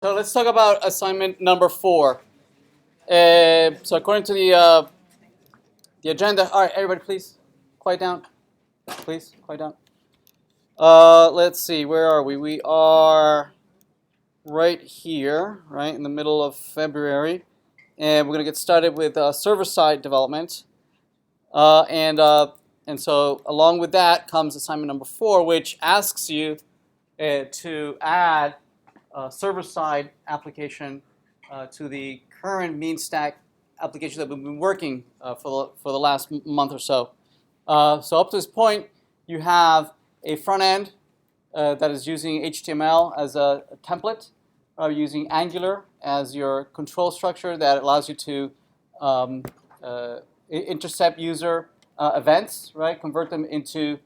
So let's talk about assignment number 4. So according to the agenda, all right, everybody, please quiet down. Please quiet down. Let's see, where are we? We are right here, right in the middle of February, and we're going to get started with server-side development. And so along with that comes assignment number 4, which asks you to add a server-side application to the current mean stack application that we've been working for the last month or so. So up to this point, you have a front end that is using HTML as a template, using Angular as your control structure that allows you to intercept user events, right? Convert them into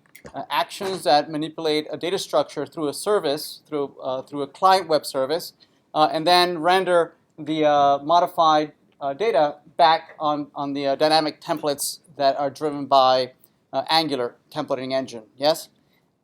actions that manipulate a data structure through a service, through a client web service, and then render the modified data back on the dynamic templates that are driven by Angular templating engine. Yes.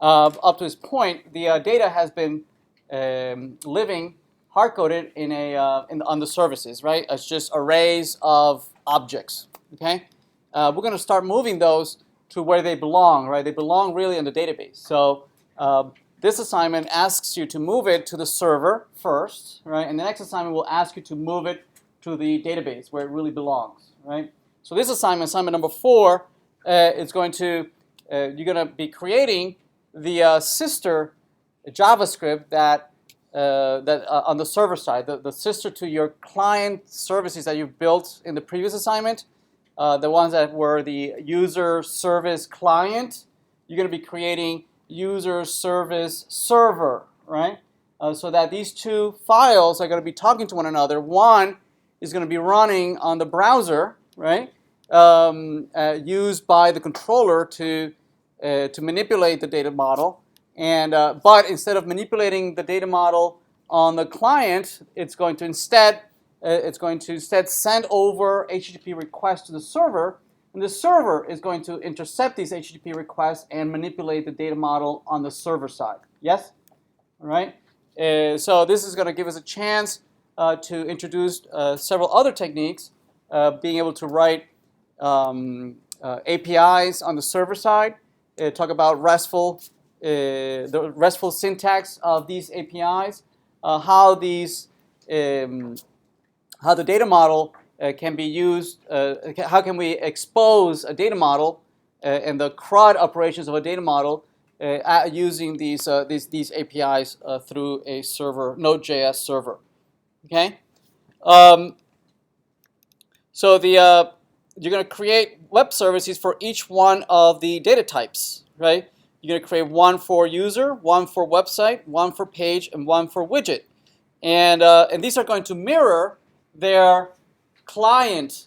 Up to this point, the data has been living hard-coded on the services, right? It's just arrays of objects. Okay. We're going to start moving those to where they belong, right? They belong really in the database. So this assignment asks you to move it to the server first, right? And the next assignment will ask you to move it to the database where it really belongs, right? So this assignment number 4, is going to you're going to be creating the sister JavaScript that on the server side, the sister to your client services that you've built in the previous assignment. The ones that were the user service client, you're going to be creating user service server, right? So that these two files are going to be talking to one another. One is going to be running on the browser, right? Used by the controller to manipulate the data model. And but instead of manipulating the data model on the client, it's going to instead send over HTTP requests to the server, and the server is going to intercept these HTTP requests and manipulate the data model on the server side. Yes? All right? So this is going to give us a chance to introduce several other techniques, being able to write APIs on the server side, talk about the RESTful syntax of these APIs, how the data model can be used, how can we expose a data model and the CRUD operations of a data model using these APIs through a server, Node.js server. Okay? So you're going to create web services for each one of the data types, right? You're going to create one for user, one for website, one for page, and one for widget. And these are going to mirror their client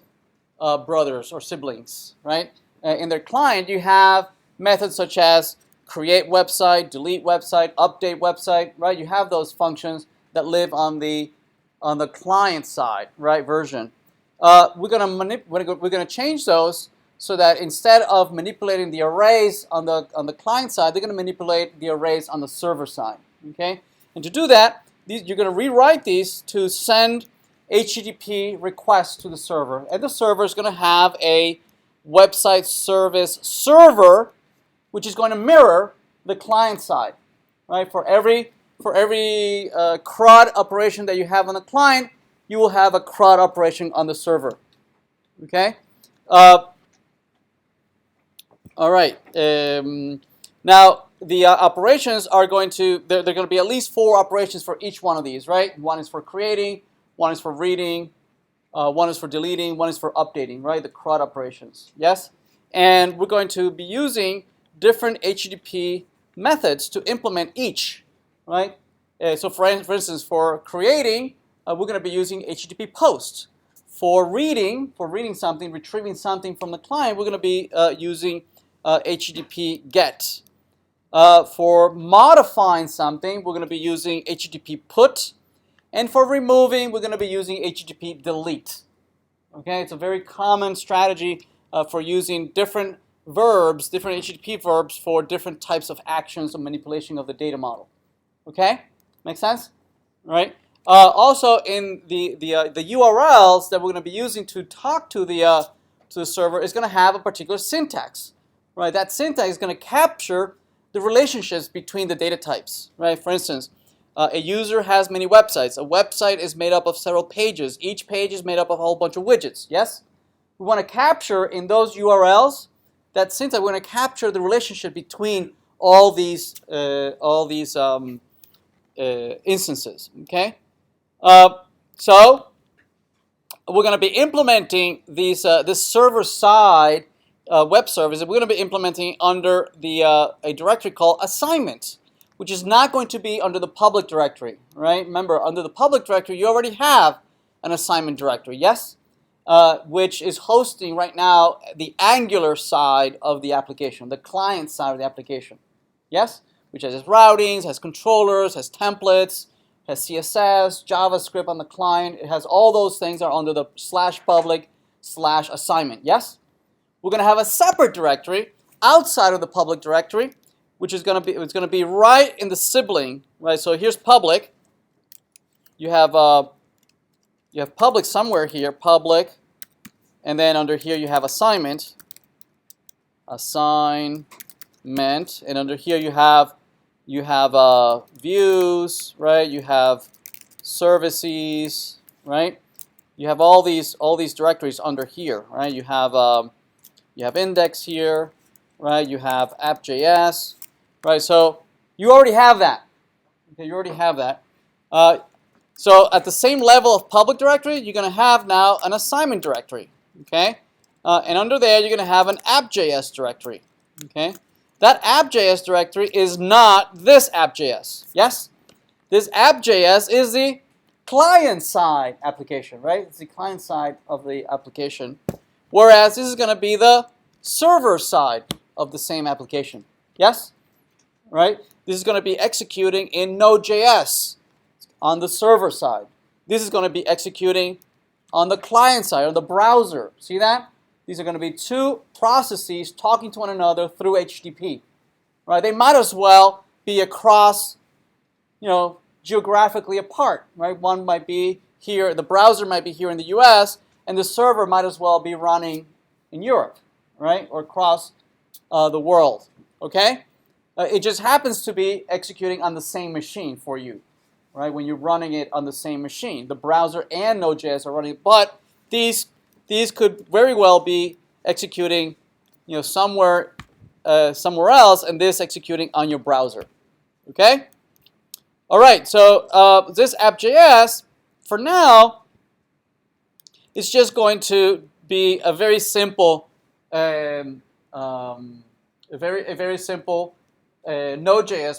brothers or siblings, right? In their client, you have methods such as create website, delete website, update website, right? You have those functions that live on the client side, right? Version. We're gonna change those so that instead of manipulating the arrays on the client side, they're gonna manipulate the arrays on the server side. Okay, and to do that, you're gonna rewrite these to send HTTP requests to the server, and the server is going to have a website service server, which is going to mirror the client side, right? For every CRUD operation that you have on the client, you will have a CRUD operation on the server. Okay. All right. Now the operations are going to they're going to be at least 4 operations for each one of these, right? One is for creating. One is for reading, one is for deleting, one is for updating, right? The CRUD operations, yes? And we're going to be using different HTTP methods to implement each, right? So for instance, for creating, we're going to be using HTTP post. For reading something, retrieving something from the client, we're going to be using HTTP get. For modifying something, we're going to be using HTTP put. And for removing, we're going to be using HTTP delete. Okay, it's a very common strategy for using different verbs, different HTTP verbs for different types of actions of manipulation of the data model. Okay, make sense? Right? Also, in the URLs that we're going to be using to talk to the server is going to have a particular syntax, right? That syntax is going to capture the relationships between the data types, right? For instance, a user has many websites. A website is made up of several pages. Each page is made up of a whole bunch of widgets. Yes, we want to capture in those URLs that syntax. We're going to capture the relationship between all these instances. Okay. So we're going to be implementing these this server-side web service. We're going to be implementing under the a directory called assignment, which is not going to be under the public directory, right? Remember, under the public directory, you already have an assignment directory, yes, which is hosting right now the Angular side of the application, the client side of the application, yes, which has routings, has controllers, has templates, has CSS, JavaScript on the client. It has all those things are under the /public/assignment. Yes? We're going to have a separate directory outside of the public directory, which is going to be right in the sibling, right? So here's public. You have public somewhere here, public, and then under here you have assignment, and under here you have views, right? You have services, right? You have all these directories under here, right? You have index here, right? You have app.js, right? So you already have that. Okay, you already have that. So at the same level of public directory, you're going to have now an assignment directory, okay? And under there, you're going to have an app.js directory, okay? That app.js directory is not this app.js. Yes? This app.js is the client-side application, right? It's the client side of the application. Whereas this is going to be the server side of the same application. Yes? Right? This is going to be executing in Node.js on the server side. This is going to be executing on the client side, on the browser. See that? These are going to be two processes talking to one another through HTTP, right? They might as well be across, geographically apart, right? One might be here, the browser might be here in the US, and the server might as well be running in Europe, right? Or across the world, okay? It just happens to be executing on the same machine for you, right? When you're running it on the same machine. The browser and Node.js are running, but these could very well be executing, somewhere else, and this executing on your browser. Okay. All right. So this app.js, for now, is just going to be a very simple, Node.js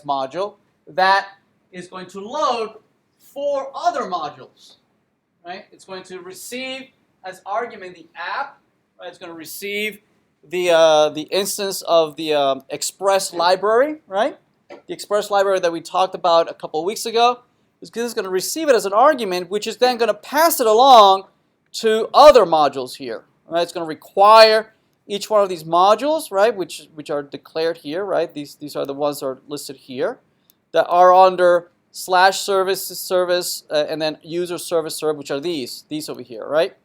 module that is going to load 4 other modules. Right. It's going to receive as argument the app, right? It's going to receive the instance of the Express library, right? The Express library that we talked about a couple of weeks ago. It's going to receive it as an argument, which is then going to pass it along to other modules here, right? It's going to require each one of these modules, right, which are declared here, right? These are the ones that are listed here that are under /service, and then user service serve, which are these over here, right?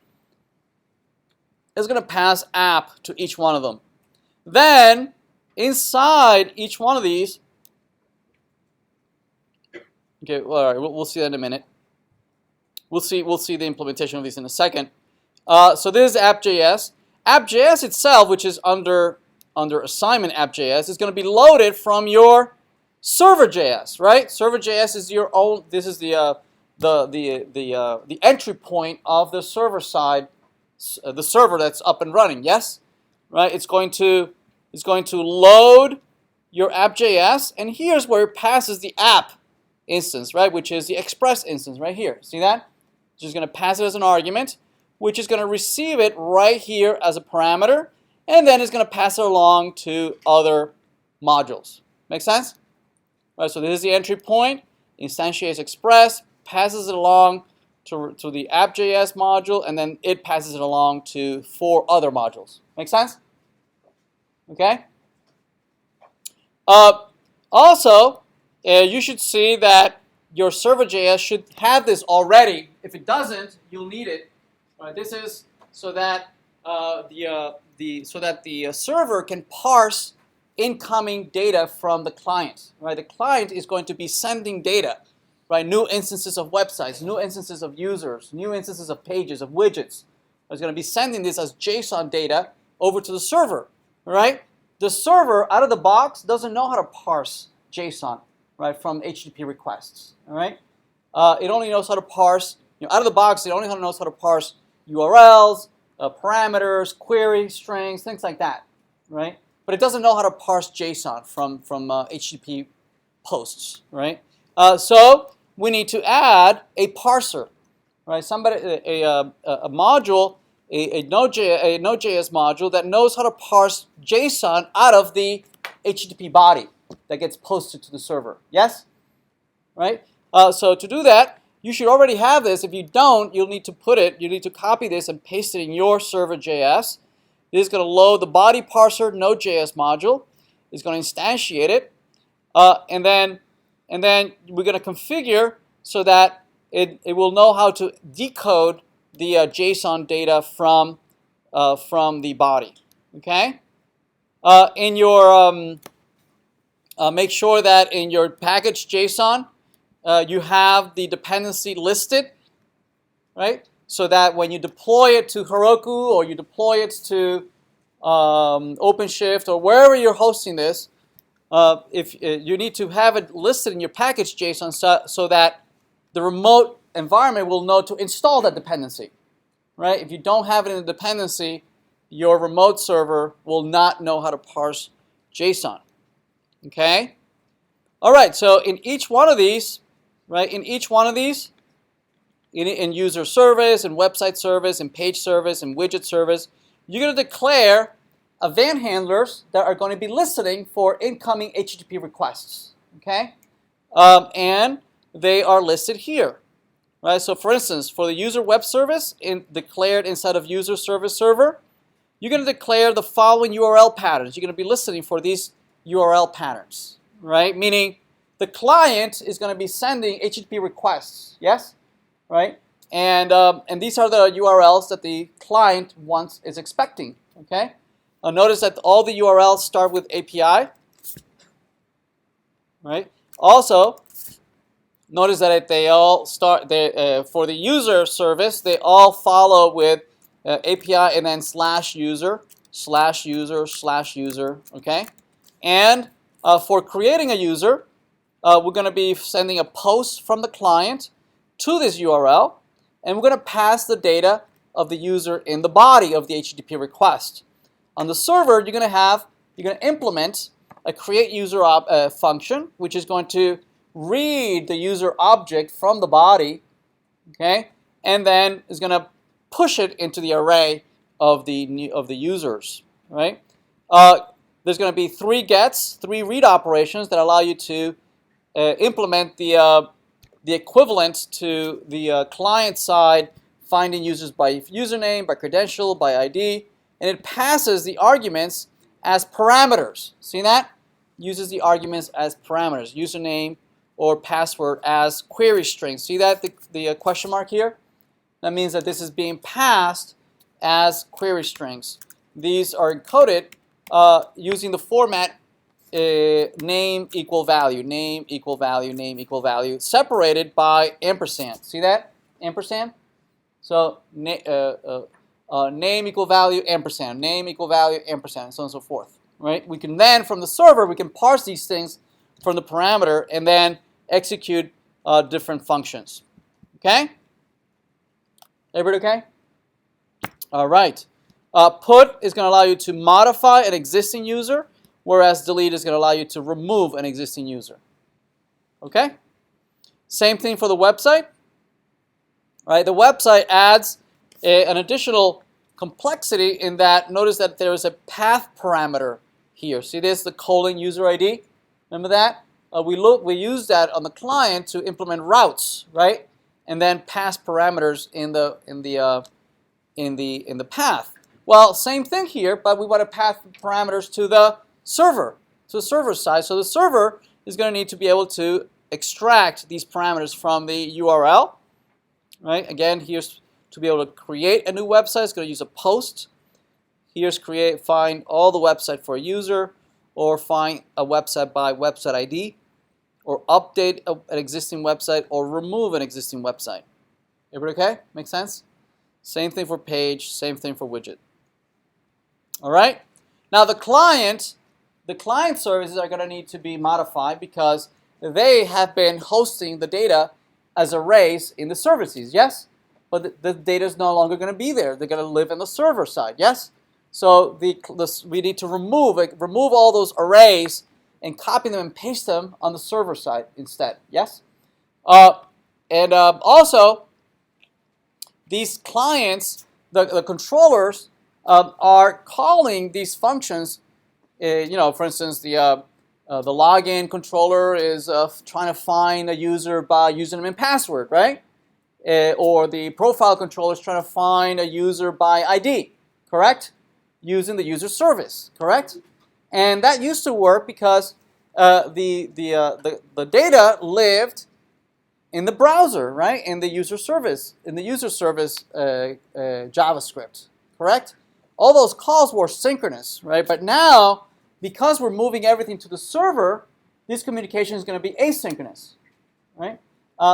It's going to pass app to each one of them. Then, inside each one of these, okay, well, all right, we'll see that in a minute. We'll see the implementation of these in a second. So this is app.js. App.js itself, which is under assignment app.js, is going to be loaded from your server.js, right? Server.js is your own. This is the entry point of the server side. The server that's up and running, yes, right? It's going to load your app.js, and here's where it passes the app instance, right? Which is the Express instance right here. See that? It's just going to pass it as an argument, which is going to receive it right here as a parameter, and then it's going to pass it along to other modules. Make sense? Right. So this is the entry point. Instantiates Express, passes it along to the app.js module, and then it passes it along to 4 other modules. Make sense? Okay? Also, you should see that your server.js should have this already. If it doesn't, you'll need it. Right? This is so that the server can parse incoming data from the client. Right? The client is going to be sending data, right? New instances of websites, new instances of users, new instances of pages, of widgets. It's going to be sending this as JSON data over to the server. Right? The server, out of the box, doesn't know how to parse JSON, right, from HTTP requests. All right? It only knows how to parse, out of the box, it only knows how to parse URLs, parameters, query strings, things like that, right? But it doesn't know how to parse JSON from HTTP posts, right? So we need to add a parser, right? A module, a Node.js module that knows how to parse JSON out of the HTTP body that gets posted to the server. Yes? Right? So to do that, you should already have this. If you don't, you'll need to copy this and paste it in your server.js. This is going to load the body parser Node.js module. It's going to instantiate it. And then we're going to configure so that it will know how to decode the JSON data from the body. Okay? In your make sure that in your package JSON you have the dependency listed, right? So that when you deploy it to Heroku or you deploy it to OpenShift or wherever you're hosting this, if you need to have it listed in your package JSON so that the remote environment will know to install that dependency, right? If you don't have it in the dependency, your remote server will not know how to parse JSON. Okay? All right, so in each one of these, right, in user service, and website service, and page service, and widget service, you're going to declare event handlers that are going to be listening for incoming HTTP requests. Okay? And they are listed here. Right? So for instance, for the user web service declared inside of user service server, you're going to declare the following URL patterns. You're going to be listening for these URL patterns, right? Meaning the client is going to be sending HTTP requests, yes? Right? And these are the URLs that the client is expecting, okay? Notice that all the URLs start with API, right? Also, notice that they all start, for the user service, they all follow with API and then /user, okay? And for creating a user, we're going to be sending a post from the client to this URL, and we're going to pass the data of the user in the body of the HTTP request. On the server, you're going to implement a create user function, which is going to read the user object from the body, okay, and then is going to push it into the array of the users, right? There's going to be 3 gets, 3 read operations that allow you to implement the equivalent to the client side, finding users by username, by credential, by ID, and it passes the arguments as parameters. See that? Uses the arguments as parameters, username or password as query strings. See that, the question mark here? That means that this is being passed as query strings. These are encoded using the format name equal value, name equal value, name equal value, separated by ampersand. See that? Ampersand? So name equal value, ampersand, name equal value, ampersand, and so on and so forth. Right? We can then, from the server, we can parse these things from the parameter and then execute different functions. Okay? Everybody okay? All right. Put is going to allow you to modify an existing user, whereas delete is going to allow you to remove an existing user. Okay? Same thing for the website. Right? The website adds an additional complexity in that, notice that there is a path parameter here. See this, the colon user ID? Remember that? We use that on the client to implement routes, right? And then pass parameters in the path. Well, same thing here, but we want to pass parameters to the server side. So the server is going to need to be able to extract these parameters from the URL. Right? Again, here's to be able to create a new website. It's going to use a post. Here's find all the website for a user, or find a website by website ID, or update an existing website, or remove an existing website. Everybody okay? Make sense? Same thing for page, same thing for widget. All right? Now the client services are going to need to be modified because they have been hosting the data as arrays in the services, yes? But the data is no longer going to be there. They're going to live on the server side, yes? So we need to remove all those arrays and copy them and paste them on the server side instead, yes? Also, these clients, the controllers, are calling these functions. For instance, the login controller is trying to find a user by username and password, right? Or the profile controller is trying to find a user by ID, correct? Using the user service, correct? And that used to work because the data lived in the browser, right? In the user service, JavaScript, correct? All those calls were synchronous, right? But now, because we're moving everything to the server, this communication is going to be asynchronous, right?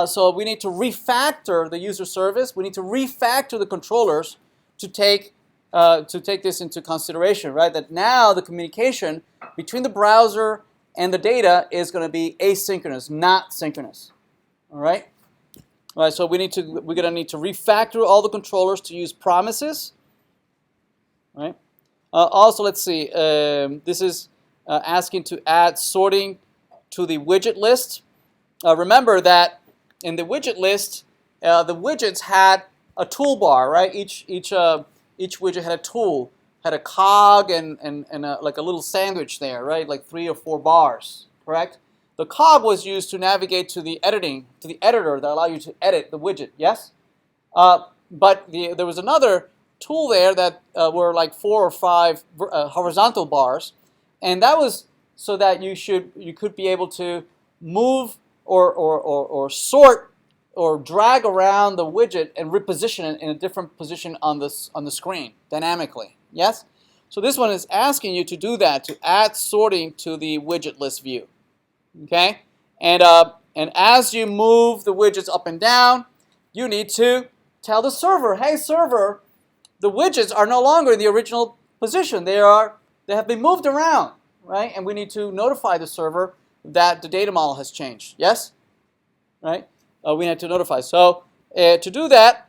So we need to refactor the user service. We need to refactor the controllers to take this into consideration, right? That now the communication between the browser and the data is going to be asynchronous, not synchronous. All right. All right. So we're going to need to refactor all the controllers to use promises. Right. Also, let's see. This is asking to add sorting to the widget list. Remember that in the widget list, the widgets had a toolbar, right? Each widget had a tool, had a cog and like a little sandwich there, right? Like 3 or 4 bars, correct? The cog was used to navigate to the editor that allowed you to edit the widget, yes? But there was another tool there that were like 4 or 5 horizontal bars, and that was so that you could be able to move or sort or drag around the widget and reposition it in a different position on the screen dynamically. Yes? So this one is asking you to do that, to add sorting to the widget list view. Okay? And as you move the widgets up and down, you need to tell the server, hey server, the widgets are no longer in the original position. They have been moved around, right? And we need to notify the server that the data model has changed. Yes? Right? We need to notify. So to do that,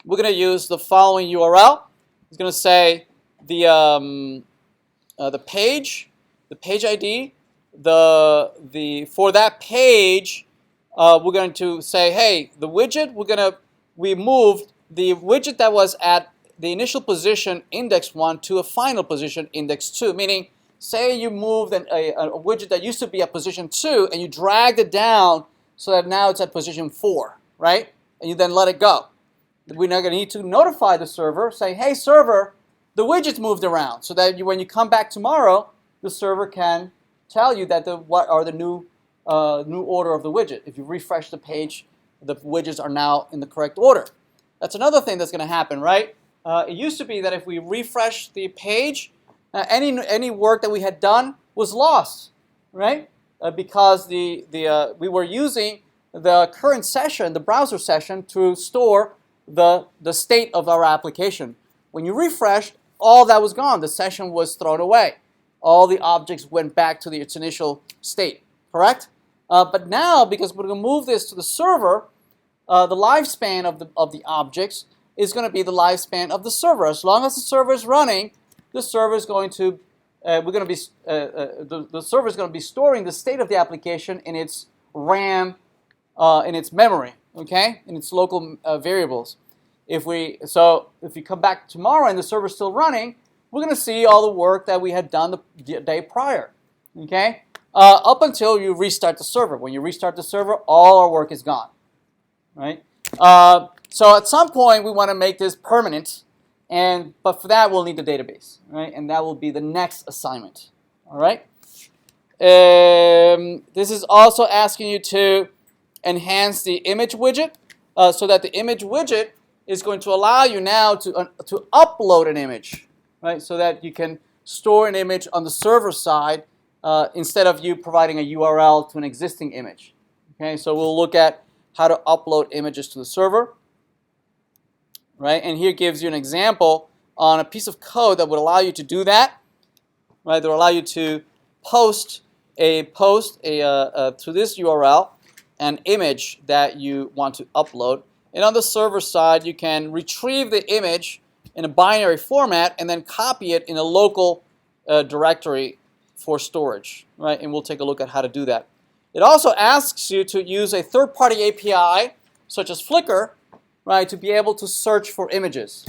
we're going to use the following URL. It's going to say the page ID. For that page, we're going to say, hey, the widget. We moved the widget that was at the initial position index 1 to a final position index 2. Meaning, say you moved a widget that used to be at position 2 and you dragged it down so that now it's at position 4, right? And you then let it go. We're now going to need to notify the server, say, hey server, the widget's moved around, so that when you come back tomorrow, the server can tell you that what are the new order of the widget. If you refresh the page, the widgets are now in the correct order. That's another thing that's going to happen, right? It used to be that if we refresh the page, any work that we had done was lost, right? Because we were using the current session, the browser session, to store the state of our application. When you refreshed, all that was gone. The session was thrown away. All the objects went back to its initial state, correct? But now, because we're going to move this to the server, the lifespan of the objects is going to be the lifespan of the server. As long as the server is running, the server is going to the server is going to be storing the state of the application in its RAM, in its memory, okay, in its local variables. If you come back tomorrow and the server is still running, we're going to see all the work that we had done the day prior, okay, up until you restart the server. When you restart the server, all our work is gone, right? So at some point we want to make this permanent. But for that, we'll need the database, right? And that will be the next assignment, all right? This is also asking you to enhance the image widget so that the image widget is going to allow you now to upload an image, right? So that you can store an image on the server side instead of you providing a URL to an existing image. Okay, so we'll look at how to upload images to the server, right? And here gives you an example on a piece of code that would allow you to do that, right? That will allow you to post to this URL an image that you want to upload. And on the server side, you can retrieve the image in a binary format and then copy it in a local directory for storage, right? And we'll take a look at how to do that. It also asks you to use a third-party API, such as Flickr, right, to be able to search for images,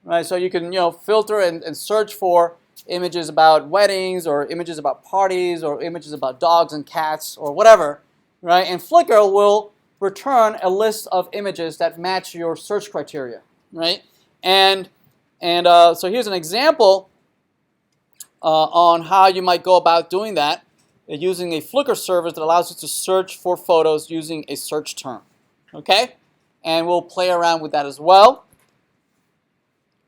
right? So you can, filter and search for images about weddings or images about parties or images about dogs and cats or whatever, right? And Flickr will return a list of images that match your search criteria, right? And so here's an example on how you might go about doing that using a Flickr service that allows you to search for photos using a search term, okay? And we'll play around with that as well,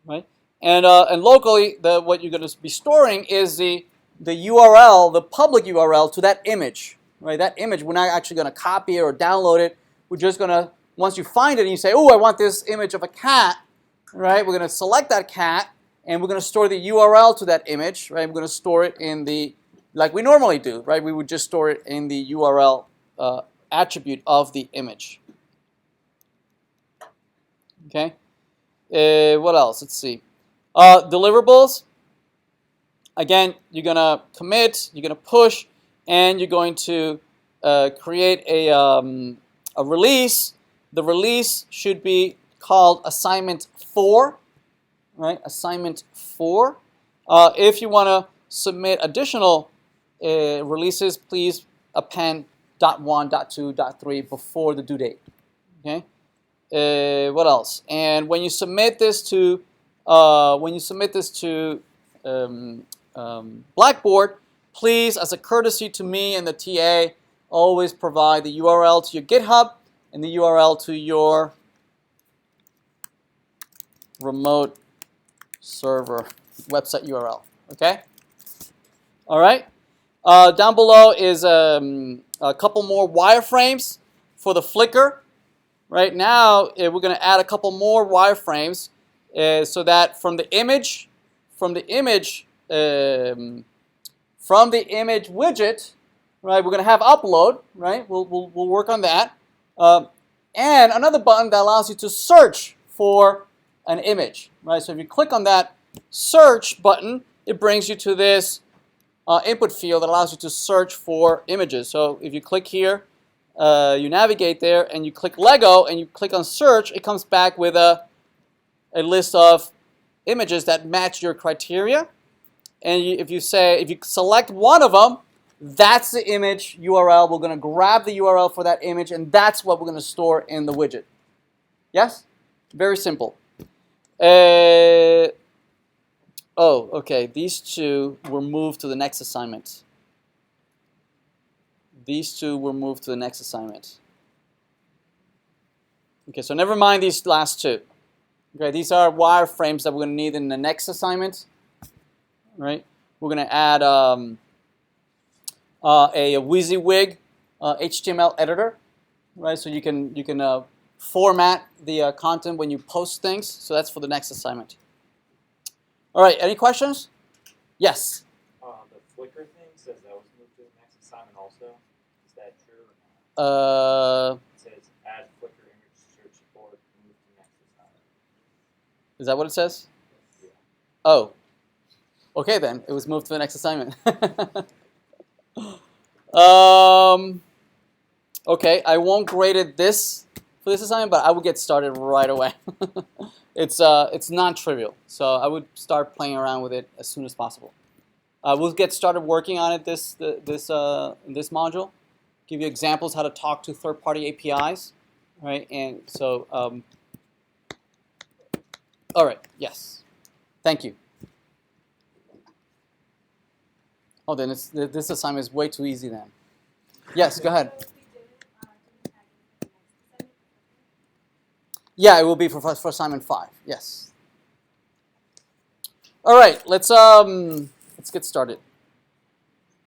right? And locally, what you're going to be storing is the URL, the public URL to that image, right? That image, we're not actually going to copy it or download it. We're just going to, once you find it and you say, oh, I want this image of a cat, right? We're going to select that cat, and we're going to store the URL to that image, right? We're going to store it in the, like we normally do, right? We would just store it in the URL attribute of the image. Okay. What else? Let's see. Deliverables. Again, you're going to commit, you're going to push, and you're going to create a release. The release should be called assignment4, right? Assignment4. If you want to submit additional releases, please append .1, .2, .3 before the due date. Okay. What else? And when you submit this to Blackboard, please, as a courtesy to me and the TA, always provide the URL to your GitHub and the URL to your remote server website URL. Okay? All right. Down below is a couple more wireframes for the Flickr. Right now, we're going to add a couple more wireframes so that from the image widget, right, we're going to have upload, right? We'll work on that. And another button that allows you to search for an image, right? So if you click on that search button, it brings you to this input field that allows you to search for images. So if you click here, you navigate there and you click Lego and you click on search, it comes back with a list of images that match your criteria. And if you select one of them, that's the image URL. We're going to grab the URL for that image, and that's what we're going to store in the widget. Yes? Very simple. Okay. These two were moved to the next assignment. These two were moved to the next assignment. Okay, so never mind these last two. Okay, these are wireframes that we're going to need in the next assignment. Right? We're going to add a WYSIWYG HTML editor, right? So you can format the content when you post things. So that's for the next assignment. All right, any questions? Yes. The Flickr thing says that was moved to the next assignment also. Is that true or not? It says add Flickr image search support, move to next assignment. Is that what it says? Yeah. Oh. Okay then, it was moved to the next assignment. Okay, I won't grade it for this assignment, but I will get started right away. It's non-trivial, so I would start playing around with it as soon as possible. We'll get started working on it this module. Give you examples how to talk to third-party APIs, right? And so, all right, yes, thank you. Oh, then this assignment is way too easy then. Yes, go ahead. Yeah, it will be for assignment 5. Yes. All right, let's get started.